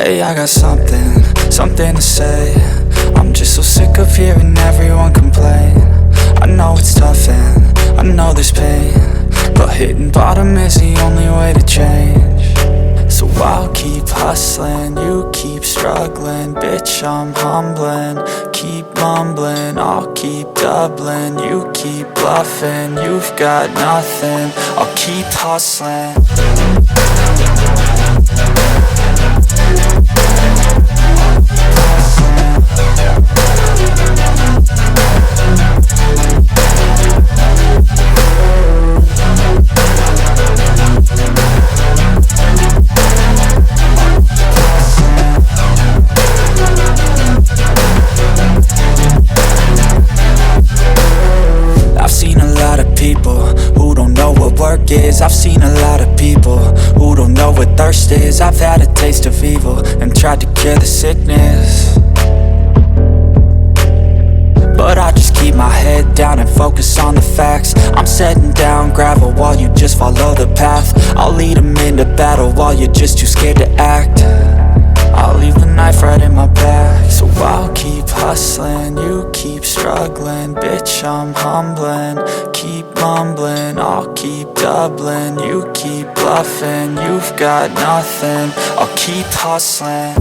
Hey, I got something to say. I'm just so sick of hearing everyone complain. I know it's tough and I know there's pain, but hitting bottom is the only way to change. So I'll keep hustling, you keep struggling. Bitch, I'm humbling, keep mumbling. I'll keep doubling, you keep bluffing. You've got nothing, I'll keep hustling. I've seen a lot of people who don't know what work is. I've seen a lot of people who don't know what thirst is. I've had a taste of evil and tried to cure the sickness, but I just keep my head down and focus on the facts. I'm setting down gravel while you just follow the path. I'll lead them into battle while you're just too scared to act. I'll leave the knife right in my back. So I'll keep hustling, you keep struggling. Bitch, I'm humbling, keep mumbling. I'll keep doubling, you keep bluffing. You've got nothing, I'll keep hustling.